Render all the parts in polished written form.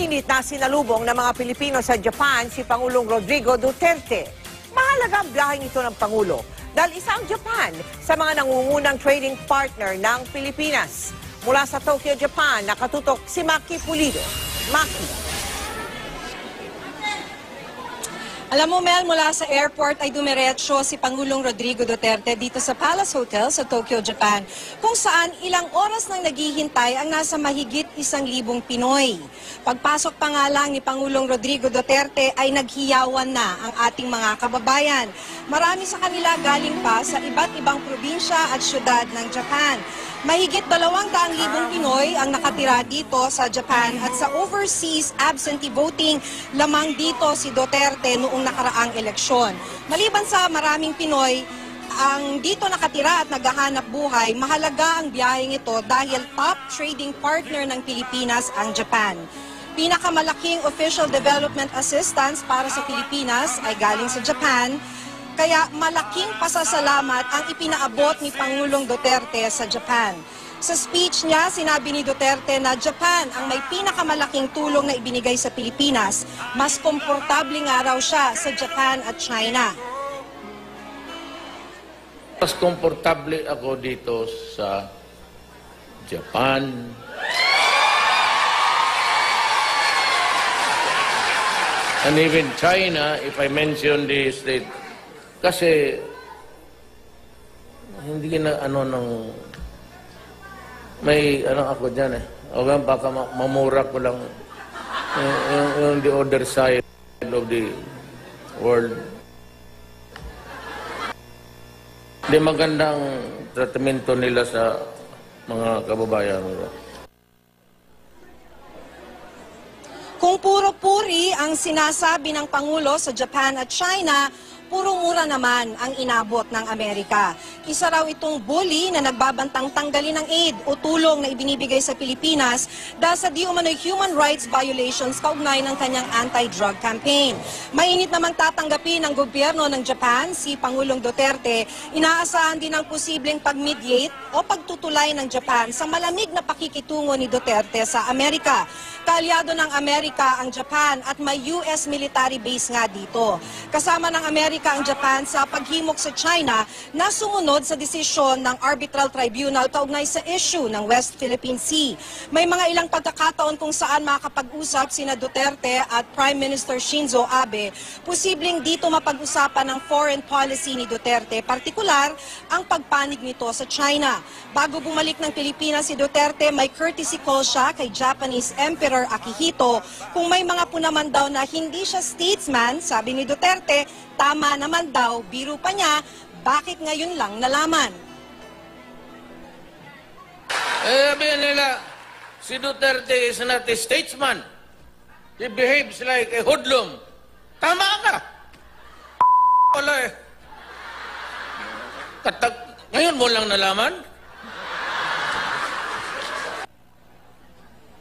Mainit na sinalubong ng mga Pilipino sa Japan si Pangulong Rodrigo Duterte. Mahalaga ang biyaheng ito ng Pangulo dahil isa ang Japan sa mga nangungunang trading partner ng Pilipinas. Mula sa Tokyo, Japan, nakatutok si Maki Pulido. Maki. Alam mo, Mel, mula sa airport ay dumiretso si Pangulong Rodrigo Duterte dito sa Palace Hotel sa Tokyo, Japan, kung saan ilang oras nang naghihintay ang nasa mahigit 1,000 Pinoy. Pagpasok pa nga lang ni Pangulong Rodrigo Duterte ay naghiyawan na ang ating mga kababayan. Marami sa kanila galing pa sa iba't ibang probinsya at syudad ng Japan. Mahigit 200,000 Pinoy ang nakatira dito sa Japan at sa overseas absentee voting lamang dito si Duterte noong nakaraang eleksyon. Maliban sa maraming Pinoy ang dito nakatira at naghahanap buhay, mahalaga ang biyaheng ito dahil top trading partner ng Pilipinas ang Japan. Pinakamalaking official development assistance para sa Pilipinas ay galing sa Japan. Kaya malaking pasasalamat ang ipinaabot ni Pangulong Duterte sa Japan. Sa speech niya, sinabi ni Duterte na Japan ang may pinakamalaking tulong na ibinigay sa Pilipinas. Mas komportable nga raw siya sa Japan at China. Mas komportable ako dito sa Japan. And even China, if I mention the state, kasi hindi na may ako dyan o baka mamura ko lang yung the other side of the world. Hindi magandang tratamento nila sa mga kababayan nila. Kung puro puri ang sinasabi ng Pangulo sa Japan at China, puro mura naman ang inabot ng Amerika. Isa raw itong bully na nagbabantang tanggalin ng aid o tulong na ibinibigay sa Pilipinas dahil sa di umano'y human rights violations kaugnay ng kanyang anti-drug campaign. Mainit namang tatanggapin ng gobyerno ng Japan si Pangulong Duterte. Inaasahan din ang posibleng pag-mediate o pagtutulay ng Japan sa malamig na pakikitungo ni Duterte sa Amerika. Kaalyado ng Amerika ang Japan at may US military base nga dito. Kasama ng Amerika ang Japan sa paghimok sa China na sumunod sa desisyon ng Arbitral Tribunal kaugnay sa issue ng West Philippine Sea. May mga ilang pagkakataon kung saan makakapag-usap sina Duterte at Prime Minister Shinzo Abe. Posibleng dito mapag-usapan ng foreign policy ni Duterte, partikular ang pagpanig nito sa China. Bago bumalik ng Pilipinas si Duterte, may courtesy call siya kay Japanese Emperor Akihito. Kung may mga punaman daw na hindi siya statesman, sabi ni Duterte, tama naman daw, biro pa niya, bakit ngayon lang nalaman? Sabi nila, si Duterte is not a statesman. He behaves like a hoodlum. Tama ka. Wala eh. Ngayon mo lang nalaman?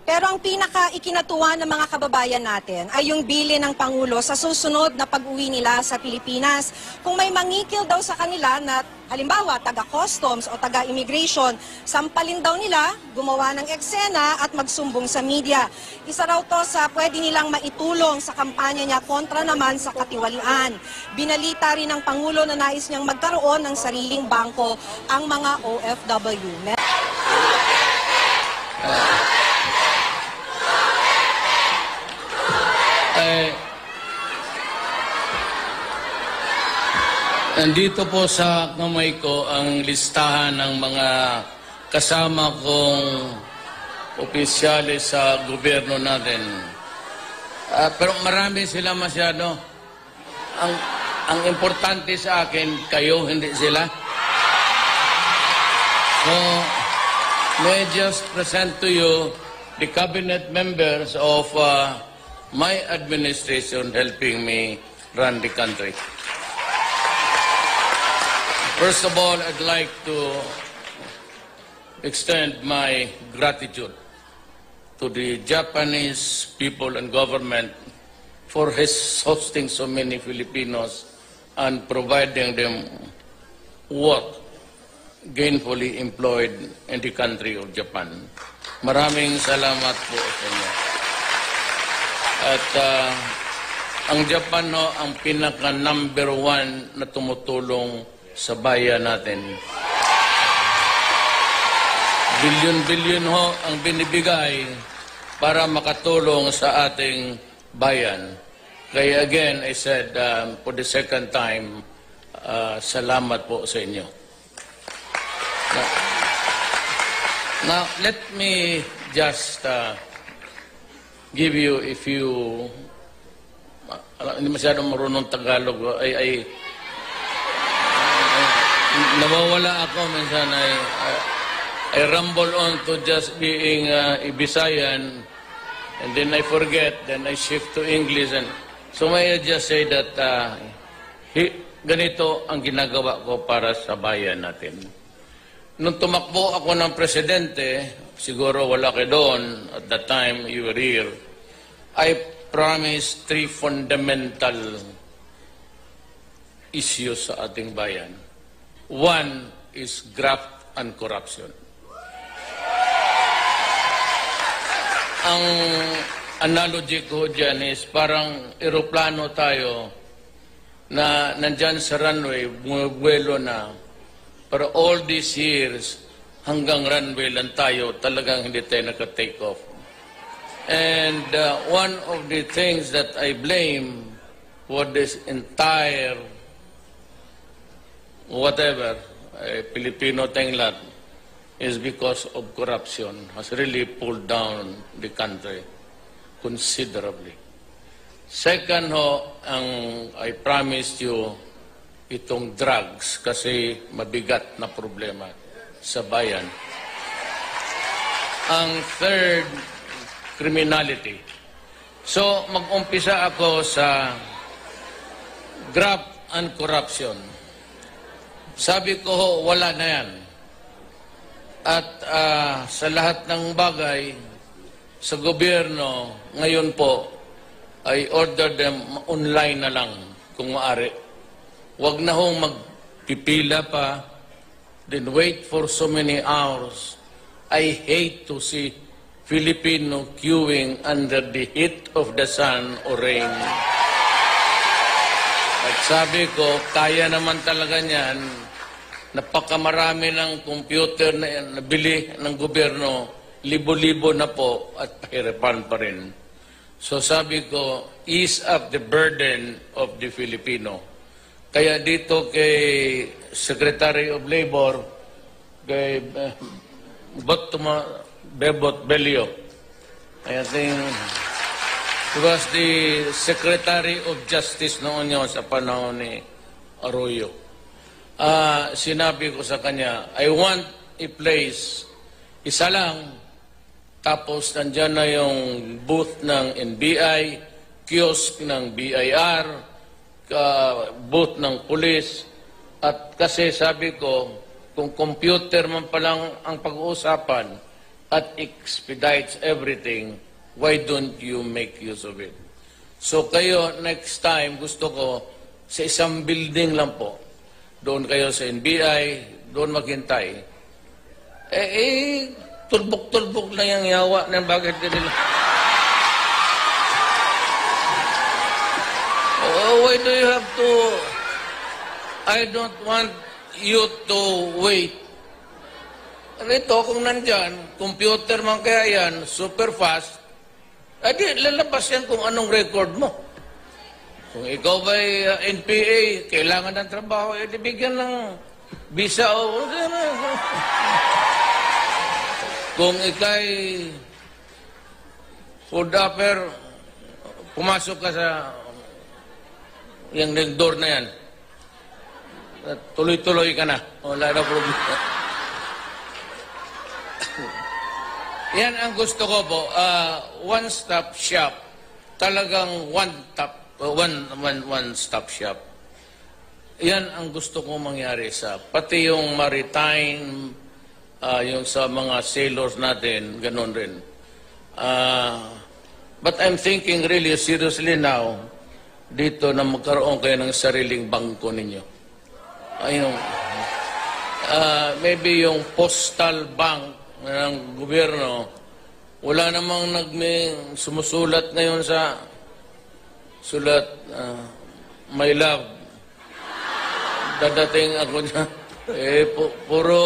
Pero ang pinaka-ikinatuwa ng mga kababayan natin ay yung bili ng Pangulo sa susunod na pag-uwi nila sa Pilipinas. Kung may mangikil daw sa kanila na halimbawa taga-customs o taga-immigration, sampalin daw nila, gumawa ng eksena at magsumbong sa media. Isa raw to sa pwede nilang maitulong sa kampanya niya kontra naman sa katiwalian. Binalita rin ng Pangulo na nais niyang magkaroon ng sariling bangko ang mga OFW. Nandito po sa kamay ko ang listahan ng mga kasama kong opisyalis sa gobyerno natin. Pero marami sila masyado. Ang importante sa akin, kayo, hindi sila. So, may I just present to you the cabinet members of my administration helping me run the country. First of all, I'd like to extend my gratitude to the Japanese people and government for hosting so many Filipinos and providing them work gainfully employed in the country of Japan. Maraming salamat po sa inyo. At ang Japan ho, ang pinaka number 1 na tumutulong sa bayan natin. Bilyon-bilyon ho ang binibigay para makatulong sa ating bayan. Kaya again, I said for the second time, salamat po sa inyo. Now let me just give you, if you hindi masyadong marunong Tagalog, nawawala ako minsan, I rumble on to just being Ibisayan, and then I forget, then I shift to English, and so may I just say that ganito ang ginagawa ko para sa bayan natin. Nung tumakbo ako ng presidente, siguro wala kayo doon, at that time you were here, I promised 3 fundamental issues sa ating bayan. 1 is graft and corruption. Ang analogy ko dyan is parang eroplano tayo na nandyan sa runway, bumubuelo na, pero all these years, hanggang runway lang tayo, talagang hindi tayo naka-take off. And one of the things that I blame for this entire whatever Filipino tinglat is because of corruption has really pulled down the country considerably. Second ho, I promised you itong drugs kasi mabigat na problema sa bayan. Ang third, criminality. So, mag-umpisa ako sa graft and corruption. Sabi ko, wala na yan. At sa lahat ng bagay, sa gobyerno, ngayon po, I order them online na lang, kung maaari. Huwag na hong magpipila pa, then wait for so many hours. I hate to see Filipino queuing under the heat of the sun or rain. At sabi ko, kaya naman talaga niyan, napakamarami ng computer na nabili ng gobyerno, libo-libo na po at pahirapan pa rin. So sabi ko, ease up the burden of the Filipino. Kaya dito kay Secretary of Labor, kay Bebot Belio. I think he was the Secretary of Justice noon yun sa panahon ni Arroyo. Sinabi ko sa kanya, I want a place, isa lang, tapos nandyan na yung booth ng NBI, kiosk ng BIR, booth ng pulis, at kasi sabi ko, kung computer man palang ang pag-uusapan at expedites everything, why don't you make use of it? So kayo, next time, gusto ko sa isang building lang po. Doon kayo sa NBI, doon maghintay. Tulbok-tulbok na yung yawa ng bakit nila. Why do you have to... I don't want you to wait. Rito, kung nandyan, computer man kaya yan, super fast, di lalabas yan kung anong record mo. Kung ikaw ba'y NPA, kailangan ng trabaho, di bigyan ng visa o... Kung ikay food upper, pumasok ka sa yung door na yan, tuloy-tuloy ka na. Wala na problema. Yan ang gusto ko po. One-stop shop. Talagang one-stop shop. Yan ang gusto ko mangyari sa pati yung maritime, yung sa mga sailors natin, ganun rin. But I'm thinking really seriously now, dito na magkaroon kayo ng sariling bangko ninyo. Maybe yung postal bank ng gobyerno, wala namang sumusulat ngayon sa sulat, my love. Dadating ako na, puro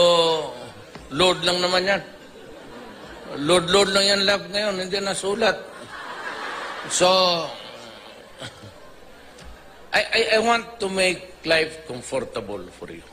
load lang naman yan. Load lang yan love ngayon, hindi na sulat. So, I want to make life comfortable for you.